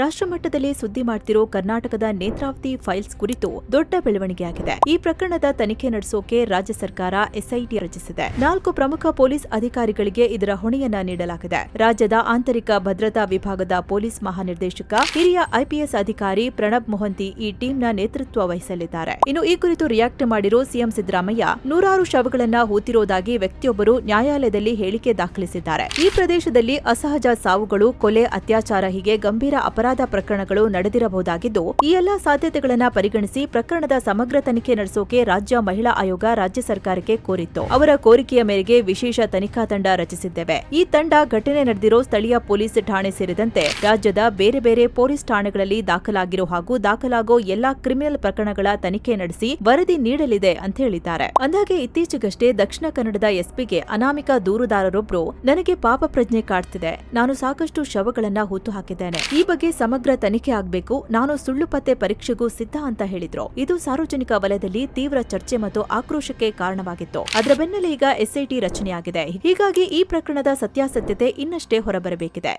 ರಾಷ್ಟ್ರಮಟ್ಟದಲ್ಲಿ ಸುದ್ದಿ ಮಾಡ್ತಿರೋ ಕರ್ನಾಟಕದ ನೇತ್ರಾವತಿ ಫೈಲ್ಸ್ ಕುರಿತು ದೊಡ್ಡ ಬೆಳವಣಿಗೆಯಾಗಿದೆ. ಈ ಪ್ರಕರಣದ ತನಿಖೆ ನಡೆಸೋಕೆ ರಾಜ್ಯ ಸರ್ಕಾರ ಎಸ್ಐಟಿ ರಚಿಸಿದೆ. 4 ಪ್ರಮುಖ ಪೊಲೀಸ್ ಅಧಿಕಾರಿಗಳಿಗೆ ಇದರ ಹೊಣೆಯನ್ನ ನೀಡಲಾಗಿದೆ. ರಾಜ್ಯದ ಆಂತರಿಕ ಭದ್ರತಾ ವಿಭಾಗದ ಪೊಲೀಸ್ ಮಹಾನಿರ್ದೇಶಕ ಹಿರಿಯ ಐಪಿಎಸ್ ಅಧಿಕಾರಿ ಪ್ರಣಬ್ ಮೊಹಂತಿ ಈ ಟೀಮ್ನ ನೇತೃತ್ವ ವಹಿಸಲಿದ್ದಾರೆ. ಇನ್ನು ಈ ಕುರಿತು ರಿಯಾಕ್ಟ್ ಮಾಡಿರೋ ಸಿಎಂ ಸಿದ್ದರಾಮಯ್ಯ ನೂರಾರು ಶವಗಳನ್ನ ಹೂತಿರೋದಾಗಿ ವ್ಯಕ್ತಿಯೊಬ್ಬರು ನ್ಯಾಯಾಲಯದಲ್ಲಿ ಹೇಳಿಕೆ ದಾಖಲಿಸಿದ್ದಾರೆ. ಈ ಪ್ರದೇಶದಲ್ಲಿ ಅಸಹಜ ಸಾವುಗಳು, ಕೊಲೆ, ಅತ್ಯಾಚಾರ ಹೀಗೆ ಗಂಭೀರ ಅಪರಾಧ ಪ್ರಕರಣಗಳು ನಡೆದಿರಬಹುದಾಗಿದ್ದು, ಈ ಎಲ್ಲಾ ಸಾಧ್ಯತೆಗಳನ್ನ ಪರಿಗಣಿಸಿ ಪ್ರಕರಣದ ಸಮಗ್ರ ತನಿಖೆ ನಡೆಸೋಕೆ ರಾಜ್ಯ ಮಹಿಳಾ ಆಯೋಗ ರಾಜ್ಯ ಸರ್ಕಾರಕ್ಕೆ ಕೋರಿತ್ತು. ಅವರ ಕೋರಿಕೆಯ ಮೇರೆಗೆ ವಿಶೇಷ ತನಿಖಾ ತಂಡ ರಚಿಸಿದ್ದೇವೆ. ಈ ತಂಡ ಘಟನೆ ನಡೆದಿರೋ ಸ್ಥಳೀಯ ಪೊಲೀಸ್ ಠಾಣೆ ಸೇರಿದಂತೆ ರಾಜ್ಯದ ಬೇರೆ ಬೇರೆ ಪೊಲೀಸ್ ಠಾಣೆಗಳಲ್ಲಿ ದಾಖಲಾಗಿರೋ ಹಾಗೂ ದಾಖಲಾಗೋ ಎಲ್ಲಾ ಕ್ರಿಮಿನಲ್ ಪ್ರಕರಣಗಳ ತನಿಖೆ ನಡೆಸಿ ವರದಿ ನೀಡಲಿದೆ ಅಂತ ಹೇಳಿದ್ದಾರೆ. ಅಂದಾಗೆ ಇತ್ತೀಚೆಗಷ್ಟೇ ದಕ್ಷಿಣ ಕನ್ನಡದ ಎಸ್ಪಿಗೆ ಅನಾಮಿಕ ದೂರುದಾರರೊಬ್ರು ನನಗೆ ಪಾಪ ಪ್ರಜ್ಞೆ ಕಾಡ್ತಿದೆ, ನಾನು ಸಾಕಷ್ಟು ಶವಗಳನ್ನ ಹೂತು ಹಾಕಿದ್ದೇನೆ, ಈ ಬಗ್ಗೆ ಸಮಗ್ರ ತನಿಖೆ ಆಗಬೇಕು, ನಾನು ಸುಳ್ಳು ಪತ್ತೆ ಪರೀಕ್ಷೆಗೂ ಸಿದ್ಧ ಅಂತ ಹೇಳಿದ್ರು. ಇದು ಸಾರ್ವಜನಿಕ ವಲಯದಲ್ಲಿ ತೀವ್ರ ಚರ್ಚೆ ಮತ್ತು ಆಕ್ರೋಶಕ್ಕೆ ಕಾರಣವಾಗಿತ್ತು. ಅದರ ಬೆನ್ನಲ್ಲೇ ಈಗ ಎಸ್ಐಟಿ ರಚನೆಯಾಗಿದೆ. ಹೀಗಾಗಿ ಈ ಪ್ರಕರಣದ ಸತ್ಯಾಸತ್ಯತೆ ಇನ್ನಷ್ಟೇ ಹೊರಬರಬೇಕಿದೆ.